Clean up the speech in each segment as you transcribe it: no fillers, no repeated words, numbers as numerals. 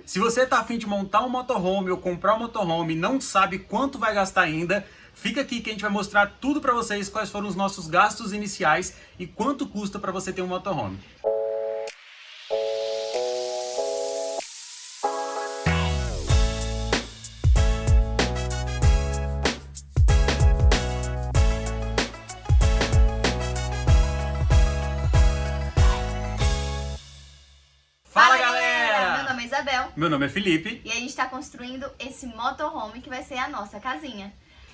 Se você tá a fim de montar um motorhome ou comprar um motorhome e não sabe quanto vai gastar ainda, fica aqui que a gente vai mostrar tudo para vocês, quais foram os nossos gastos iniciais e quanto custa para você ter um motorhome. Fala galera! Meu nome é Isabel Meu nome é Felipe. e a gente está construindo esse motorhome que vai ser a nossa casinha.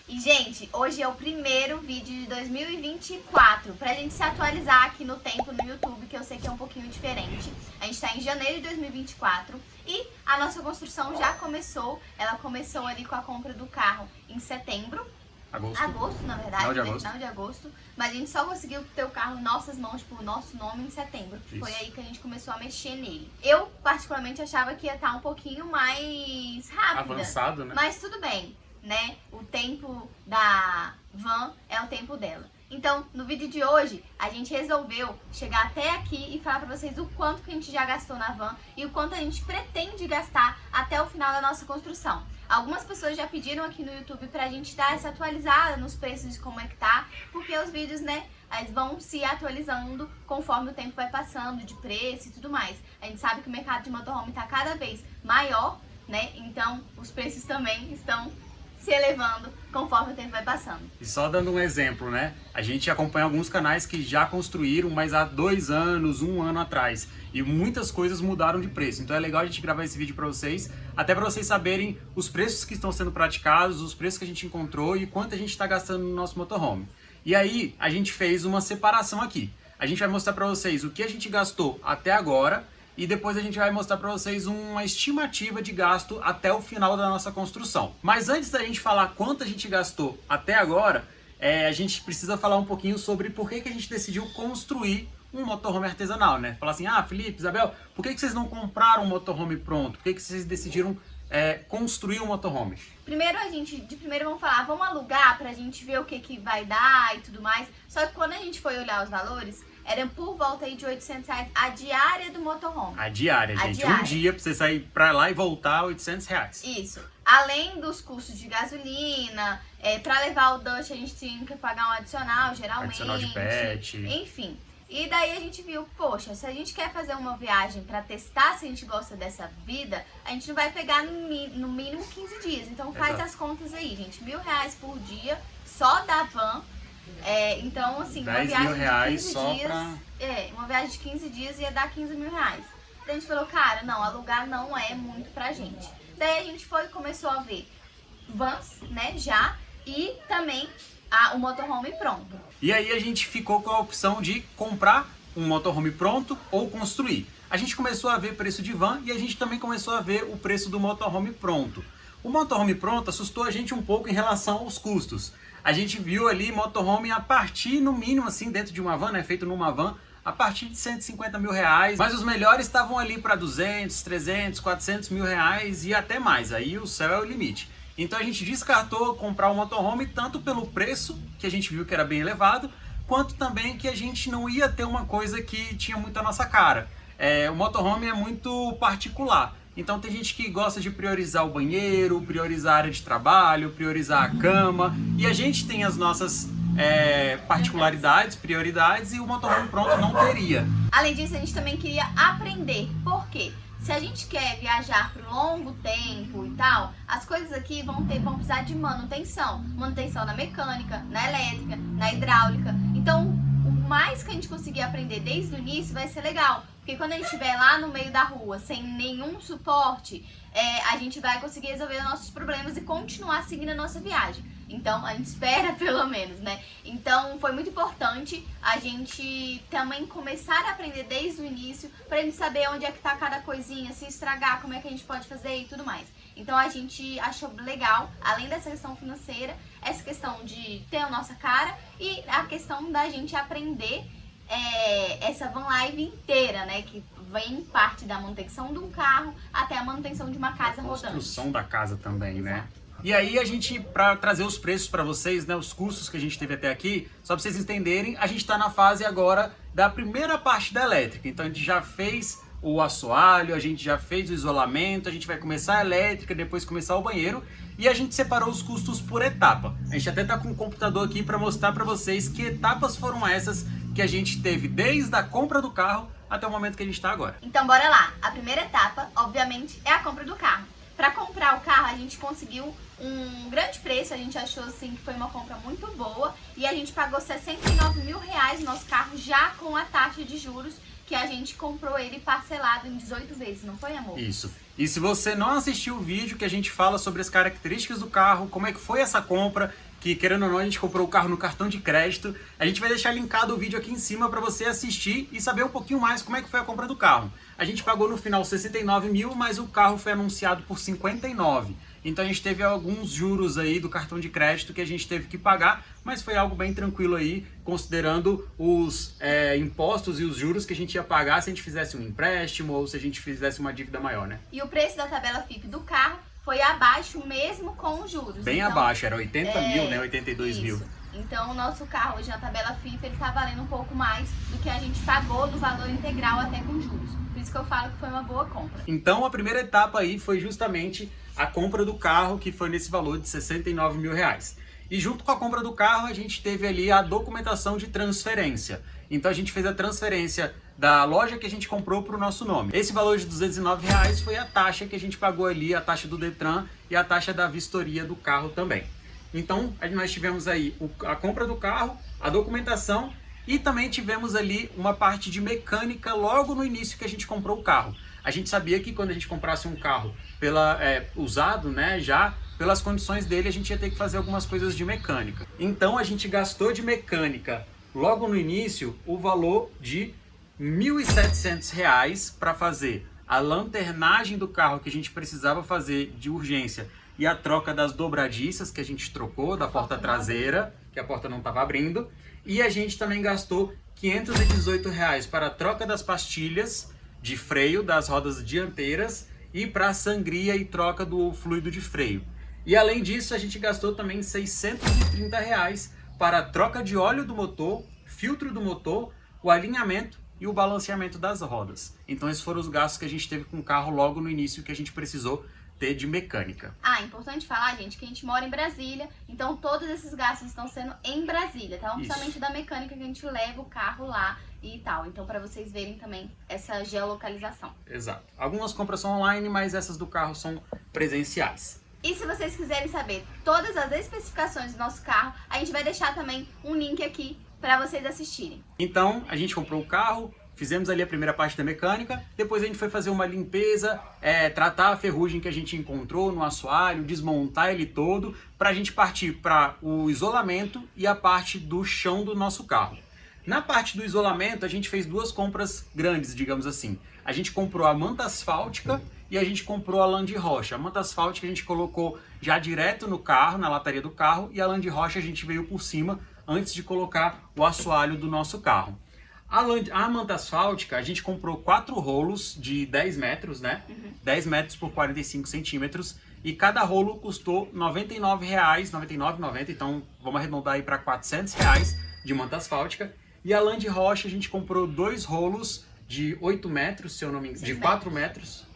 E gente, hoje é o primeiro vídeo de 2024, pra gente se atualizar aqui no tempo no YouTube, que eu sei que é um pouquinho diferente. A gente tá em janeiro de 2024 e a nossa construção já começou. Ela começou ali com a compra do carro em setembro. Agosto, na verdade, Final de agosto. Mas a gente só conseguiu ter o carro em nossas mãos, tipo, o nosso nome em setembro. Isso. Foi aí que a gente começou a mexer nele. Eu, particularmente, achava que ia estar um pouquinho mais rápida. Avançado, né? Mas tudo bem, né? O tempo da van é o tempo dela. Então, no vídeo de hoje, a gente resolveu chegar até aqui e falar pra vocês o quanto que a gente já gastou na van e o quanto a gente pretende gastar até o final da nossa construção. Algumas pessoas já pediram aqui no YouTube pra gente dar essa atualizada nos preços de como é que tá, porque os vídeos, né, eles vão se atualizando conforme o tempo vai passando, de preço e tudo mais. A gente sabe que o mercado de motorhome tá cada vez maior, né, então os preços também estão se elevando conforme o tempo vai passando. E só dando um exemplo, né? A gente acompanha alguns canais que já construíram, mas há 2 anos, 1 ano atrás. E muitas coisas mudaram de preço. Então é legal a gente gravar esse vídeo para vocês, até para vocês saberem os preços que estão sendo praticados, os preços que a gente encontrou e quanto a gente está gastando no nosso motorhome. E aí a gente fez uma separação aqui. A gente vai mostrar para vocês o que a gente gastou até agora e depois a gente vai mostrar para vocês uma estimativa de gasto até o final da nossa construção. Mas antes da gente falar quanto a gente gastou até agora, a gente precisa falar um pouquinho sobre por que a gente decidiu construir um motorhome artesanal, né? Falar assim, Felipe, Isabel, por que vocês não compraram um motorhome pronto? Por que vocês decidiram construir um motorhome? Primeiro vamos falar, vamos alugar pra gente ver o que vai dar e tudo mais. Só que quando a gente foi olhar os valores, era por volta aí de R$800 a diária do motorhome. A diária, gente. diária. Um dia pra você sair pra lá e voltar, R$800. Isso. Além dos custos de gasolina, pra levar o Dutch a gente tinha que pagar um adicional, geralmente. Adicional de pet. Enfim. E daí a gente viu, poxa, se a gente quer fazer uma viagem pra testar se a gente gosta dessa vida, a gente não vai pegar no mínimo 15 dias. Então faz Exato. as contas aí, gente. R$1.000 por dia, só da van. Então, assim, uma 10 viagem mil reais de 15 só dias. pra... Uma viagem de 15 dias ia dar R$15 mil. Daí a gente falou, cara, não, alugar não é muito pra gente. Daí a gente foi e começou a ver vans, né, já, e também o motorhome pronto. E aí a gente ficou com a opção de comprar um motorhome pronto ou construir. A gente começou a ver preço de van e a gente também começou a ver o preço do motorhome pronto. O motorhome pronto assustou a gente um pouco em relação aos custos. A gente viu ali motorhome a partir, no mínimo assim, dentro de uma van, né, feito numa van, a partir de R$150 mil, mas os melhores estavam ali para 200, 300, 400 mil reais e até mais, aí o céu é o limite. Então a gente descartou comprar um motorhome tanto pelo preço, que a gente viu que era bem elevado, quanto também que a gente não ia ter uma coisa que tinha muito a nossa cara. O motorhome é muito particular. Então tem gente que gosta de priorizar o banheiro, priorizar a área de trabalho, priorizar a cama. E a gente tem as nossas particularidades, prioridades, e o motorhome pronto não teria. Além disso, a gente também queria aprender. Por quê? Se a gente quer viajar por longo tempo e tal, as coisas aqui vão precisar de manutenção. Manutenção na mecânica, na elétrica, na hidráulica. Então, o mais que a gente conseguir aprender desde o início vai ser legal. Porque quando a gente estiver lá no meio da rua, sem nenhum suporte, a gente vai conseguir resolver os nossos problemas e continuar seguindo a nossa viagem. Então, a gente espera pelo menos, né? Então, foi muito importante a gente também começar a aprender desde o início, pra gente saber onde é que tá cada coisinha, se estragar, como é que a gente pode fazer e tudo mais. Então, a gente achou legal, além dessa questão financeira, essa questão de ter a nossa cara e a questão da gente aprender essa van life inteira, né? Que vem parte da manutenção de um carro até a manutenção de uma casa rodante. A construção da casa também, né? Exato. E aí a gente, para trazer os preços para vocês, né, os custos que a gente teve até aqui, só para vocês entenderem, a gente está na fase agora da primeira parte da elétrica. Então a gente já fez o assoalho, a gente já fez o isolamento, a gente vai começar a elétrica, depois começar o banheiro, e a gente separou os custos por etapa. A gente até tá com o computador aqui para mostrar para vocês que etapas foram essas que a gente teve desde a compra do carro até o momento que a gente está agora. Então bora lá. A primeira etapa, obviamente, é a compra do carro. Para comprar o carro, a gente conseguiu um grande preço, a gente achou assim que foi uma compra muito boa e a gente pagou R$69 mil no nosso carro já com a taxa de juros que a gente comprou ele parcelado em 18 vezes, não foi, amor? Isso. E se você não assistiu o vídeo que a gente fala sobre as características do carro, como é que foi essa compra, que querendo ou não a gente comprou o carro no cartão de crédito, a gente vai deixar linkado o vídeo aqui em cima para você assistir e saber um pouquinho mais como é que foi a compra do carro. A gente pagou no final 69 mil, mas o carro foi anunciado por 59. Então a gente teve alguns juros aí do cartão de crédito que a gente teve que pagar, mas foi algo bem tranquilo aí, considerando os impostos e os juros que a gente ia pagar se a gente fizesse um empréstimo ou se a gente fizesse uma dívida maior, né? E o preço da tabela FIP do carro foi abaixo mesmo com os juros. Bem então, abaixo, era 80 mil, né? 82 isso. mil. Então o nosso carro hoje na tabela FIP ele tá valendo um pouco mais do que a gente pagou no valor integral até com juros. Por isso que eu falo que foi uma boa compra. Então a primeira etapa aí foi justamente a compra do carro, que foi nesse valor de 69 mil reais. E junto com a compra do carro a gente teve ali a documentação de transferência. Então a gente fez a transferência da loja que a gente comprou para o nosso nome. Esse valor de 209 reais foi a taxa que a gente pagou ali, a taxa do Detran e a taxa da vistoria do carro também. Então nós tivemos aí a compra do carro, a documentação e também tivemos ali uma parte de mecânica logo no início que a gente comprou o carro. A gente sabia que quando a gente comprasse um carro usado, né, já pelas condições dele, a gente ia ter que fazer algumas coisas de mecânica. Então a gente gastou de mecânica logo no início o valor de R$ 1.700 para fazer a lanternagem do carro que a gente precisava fazer de urgência e a troca das dobradiças que a gente trocou da porta traseira, que a porta não estava abrindo. E a gente também gastou R$ 518 para a troca das pastilhas de freio das rodas dianteiras e para a sangria e troca do fluido de freio. E além disso, a gente gastou também R$ 630 para a troca de óleo do motor, filtro do motor, o alinhamento e o balanceamento das rodas. Então esses foram os gastos que a gente teve com o carro logo no início que a gente precisou ter de mecânica. Importante falar, gente, que a gente mora em Brasília, então todos esses gastos estão sendo em Brasília, tá? Principalmente da mecânica que a gente leva o carro lá e tal. Então para vocês verem também essa geolocalização. Exato. Algumas compras são online, mas essas do carro são presenciais. E se vocês quiserem saber todas as especificações do nosso carro, a gente vai deixar também um link aqui para vocês assistirem. Então, a gente comprou o carro, fizemos ali a primeira parte da mecânica, depois a gente foi fazer uma limpeza, tratar a ferrugem que a gente encontrou no assoalho, desmontar ele todo, para a gente partir para o isolamento e a parte do chão do nosso carro. Na parte do isolamento, a gente fez duas compras grandes, digamos assim. A gente comprou a manta asfáltica e a gente comprou a lã de rocha. A manta asfáltica a gente colocou já direto no carro, na lataria do carro, e a lã de rocha a gente veio por cima antes de colocar o assoalho do nosso carro. A manta asfáltica, a gente comprou 4 rolos de 10 metros, né? 10 metros por 45 centímetros. E cada rolo custou R$ 99,00, R$ 99,90, então vamos arredondar aí para R$ 400 de manta asfáltica. E a lã de rocha, a gente comprou 2 rolos de 8 metros, se eu não me engano, de 4 metros.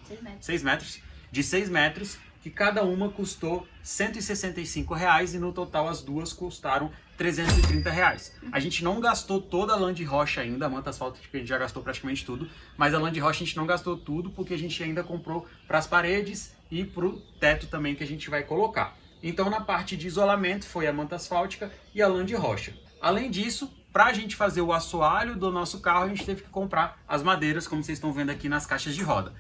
6 metros. De 6 metros, que cada uma custou R$ 165,00 e no total as duas custaram R$ 330,00. A gente não gastou toda a lã de rocha ainda, a manta asfáltica a gente já gastou praticamente tudo, mas a lã de rocha a gente não gastou tudo porque a gente ainda comprou para as paredes e para o teto também que a gente vai colocar. Então na parte de isolamento foi a manta asfáltica e a lã de rocha. Além disso, para a gente fazer o assoalho do nosso carro, a gente teve que comprar as madeiras, como vocês estão vendo aqui nas caixas de roda.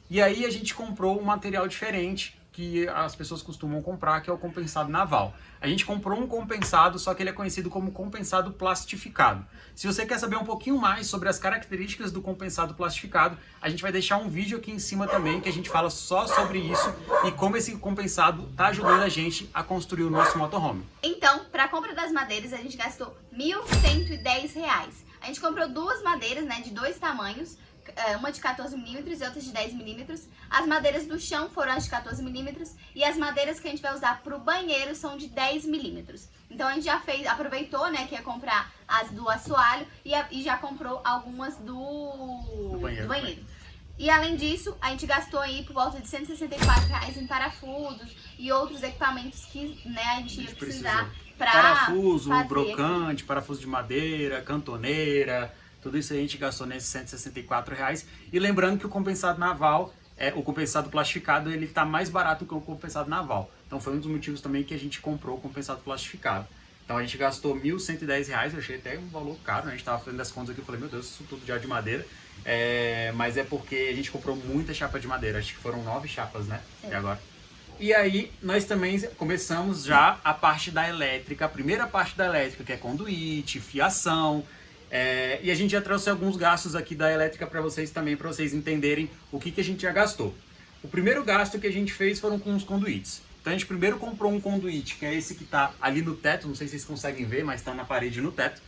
E aí a gente comprou um material diferente que as pessoas costumam comprar, que é o compensado naval. A gente comprou um compensado, só que ele é conhecido como compensado plastificado. Se você quer saber um pouquinho mais sobre as características do compensado plastificado, a gente vai deixar um vídeo aqui em cima também, que a gente fala só sobre isso e como esse compensado está ajudando a gente a construir o nosso motorhome. Então, para a compra das madeiras, a gente gastou R$ 1.110. A gente comprou 2 madeiras, né, de 2 tamanhos, uma de 14 milímetros e outra de 10 milímetros. As madeiras do chão foram as de 14 milímetros e as madeiras que a gente vai usar para o banheiro são de 10 milímetros. Então a gente já aproveitou, né, que ia comprar as do assoalho e já comprou algumas do banheiro. E além disso, a gente gastou aí por volta de R$164 em parafusos e outros equipamentos que, né, a gente ia precisar para parafuso, fazer brocante, parafuso de madeira, cantoneira, tudo isso a gente gastou nesses R$164. E lembrando que o compensado naval, o compensado plastificado, ele tá mais barato que o compensado naval. Então foi um dos motivos também que a gente comprou o compensado plastificado. Então a gente gastou R$1.110, eu achei até um valor caro, né? A gente tava fazendo as contas aqui, eu falei, meu Deus, isso tudo já de madeira. Mas é porque a gente comprou muita chapa de madeira, acho que foram 9 chapas, né? Até agora. E aí nós também começamos já a parte da elétrica, a primeira parte da elétrica, que é conduíte, fiação. E a gente já trouxe alguns gastos aqui da elétrica para vocês também, para vocês entenderem o que a gente já gastou. O primeiro gasto que a gente fez foram com os conduítes. Então a gente primeiro comprou um conduíte, que é esse que está ali no teto, não sei se vocês conseguem ver, mas está na parede no teto,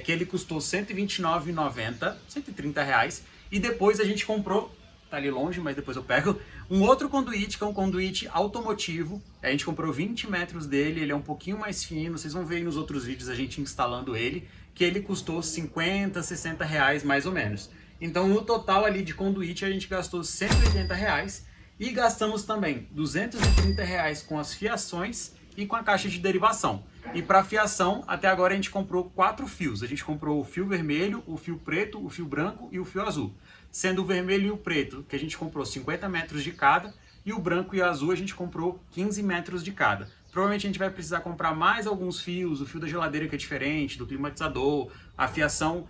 que ele custou R$129,90, R$130, e depois a gente comprou, tá ali longe, mas depois eu pego, um outro conduíte, que é um conduíte automotivo. A gente comprou 20 metros dele, ele é um pouquinho mais fino, vocês vão ver aí nos outros vídeos a gente instalando ele, que ele custou R$50, R$60 mais ou menos. Então no total ali de conduíte a gente gastou R$180 e gastamos também R$230 com as fiações e com a caixa de derivação. E para fiação, até agora a gente comprou 4 fios. A gente comprou o fio vermelho, o fio preto, o fio branco e o fio azul. Sendo o vermelho e o preto, que a gente comprou 50 metros de cada, e o branco e o azul a gente comprou 15 metros de cada. Provavelmente a gente vai precisar comprar mais alguns fios, o fio da geladeira que é diferente, do climatizador, a fiação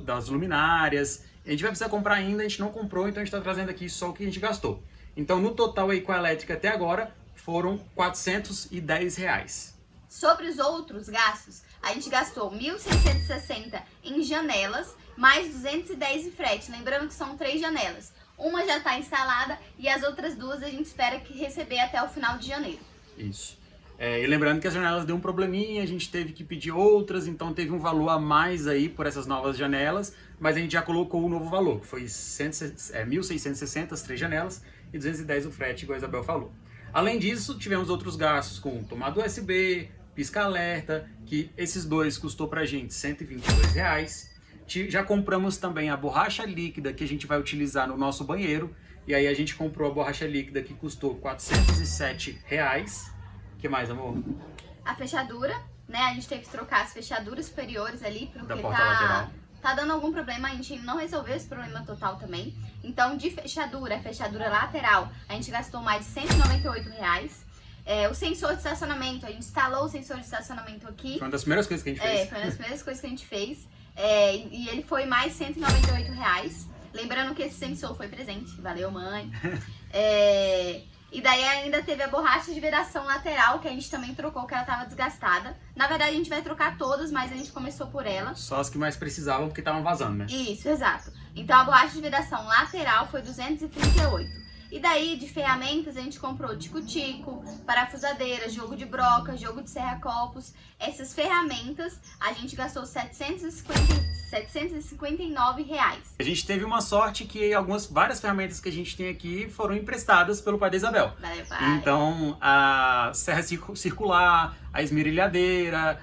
das luminárias. A gente vai precisar comprar ainda, a gente não comprou, então a gente está trazendo aqui só o que a gente gastou. Então no total aí com a elétrica até agora foram R$410. Sobre os outros gastos, a gente gastou R$1.660 em janelas, mais 210 em frete. Lembrando que são 3 janelas. Uma já está instalada e as outras 2 a gente espera que receber até o final de janeiro. Isso. E lembrando que as janelas deu um probleminha, a gente teve que pedir outras, então teve um valor a mais aí por essas novas janelas, mas a gente já colocou o novo valor, que foi 1.660 as 3 janelas e 210 o frete, igual a Isabel falou. Além disso, tivemos outros gastos com tomada USB, pisca-alerta, que esses dois custou pra gente R$122. Já compramos também a borracha líquida que a gente vai utilizar no nosso banheiro, e aí a gente comprou a borracha líquida que custou R$407. O que mais, amor? A fechadura, né? A gente teve que trocar as fechaduras superiores ali, porque da porta lateral. Tá dando algum problema, a gente não resolveu esse problema total também. Então, de fechadura lateral, a gente gastou mais de R$198. O sensor de estacionamento, a gente instalou o sensor de estacionamento aqui. Foi uma das primeiras coisas que a gente fez. Foi uma das primeiras coisas que a gente fez. E ele foi mais R$198. Lembrando que esse sensor foi presente. Valeu, mãe. E daí ainda teve a borracha de vedação lateral, que a gente também trocou, que ela estava desgastada. Na verdade, a gente vai trocar todas, mas a gente começou por ela. Só as que mais precisavam, porque estavam vazando, né? Isso, exato. Então a borracha de vedação lateral foi R$238. E daí, de ferramentas, a gente comprou tico-tico, parafusadeira, jogo de broca, jogo de serra-copos. Essas ferramentas, a gente gastou R$759. A gente teve uma sorte que várias ferramentas que a gente tem aqui foram emprestadas pelo pai da Isabel. Valeu, pai. Então, a serra circular, a esmerilhadeira,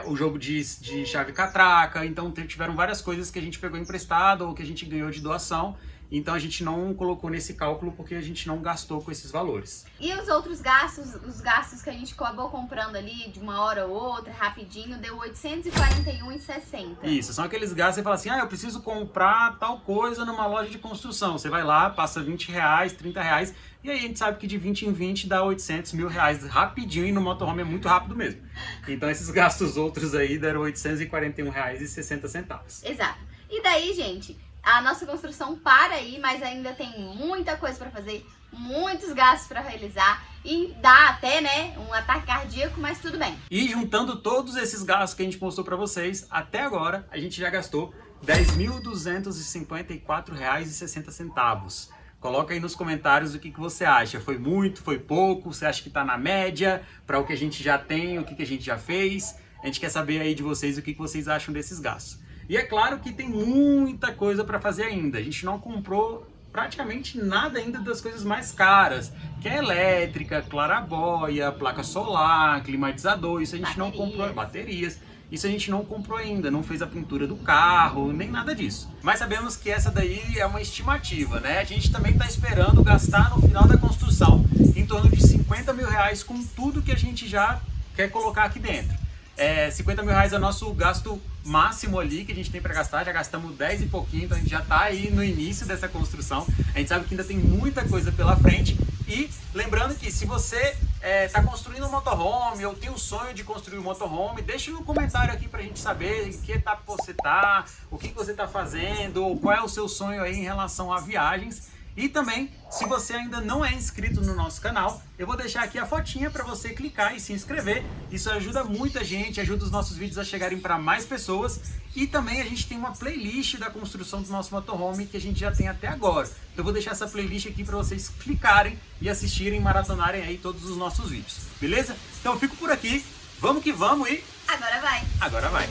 o jogo de chave catraca. Então, tiveram várias coisas que a gente pegou emprestado ou que a gente ganhou de doação. Então a gente não colocou nesse cálculo porque a gente não gastou com esses valores. E os outros gastos, os gastos que a gente acabou comprando ali de uma hora ou outra, rapidinho, deu R$841,60. Isso, são aqueles gastos que você fala assim, eu preciso comprar tal coisa numa loja de construção. Você vai lá, passa R$20, R$30, e aí a gente sabe que de 20 em 20 dá R$800, R$1.000 rapidinho, e no motorhome é muito rápido mesmo. Então esses gastos outros aí deram R$841,60. Exato. E daí, gente, a nossa construção para aí, mas ainda tem muita coisa para fazer, muitos gastos para realizar e dá até, né, um ataque cardíaco, mas tudo bem. E juntando todos esses gastos que a gente mostrou para vocês, até agora a gente já gastou R$10.254,60. Coloca aí nos comentários o que você acha. Foi muito, foi pouco? Você acha que está na média para o que a gente já tem, o que a gente já fez? A gente quer saber aí de vocês o que vocês acham desses gastos. E é claro que tem muita coisa para fazer ainda. A gente não comprou praticamente nada ainda das coisas mais caras, que é elétrica, clarabóia, placa solar, climatizador. Isso a gente não comprou, baterias. Isso a gente não comprou ainda, não fez a pintura do carro, nem nada disso. Mas sabemos que essa daí é uma estimativa, né? A gente também está esperando gastar no final da construção em torno de 50 mil reais com tudo que a gente já quer colocar aqui dentro. 50 mil reais é o nosso gasto máximo ali que a gente tem para gastar, já gastamos 10 e pouquinho, então a gente já está aí no início dessa construção. A gente sabe que ainda tem muita coisa pela frente. E lembrando que se você está construindo um motorhome ou tem o sonho de construir um motorhome, deixa no comentário aqui para a gente saber em que etapa você está, o que você está fazendo, ou qual é o seu sonho aí em relação a viagens. E também, se você ainda não é inscrito no nosso canal, eu vou deixar aqui a fotinha para você clicar e se inscrever. Isso ajuda muita gente, ajuda os nossos vídeos a chegarem para mais pessoas. E também a gente tem uma playlist da construção do nosso motorhome que a gente já tem até agora. Então eu vou deixar essa playlist aqui para vocês clicarem e assistirem, maratonarem aí todos os nossos vídeos. Beleza? Então eu fico por aqui, vamos que vamos e... Agora vai! Agora vai!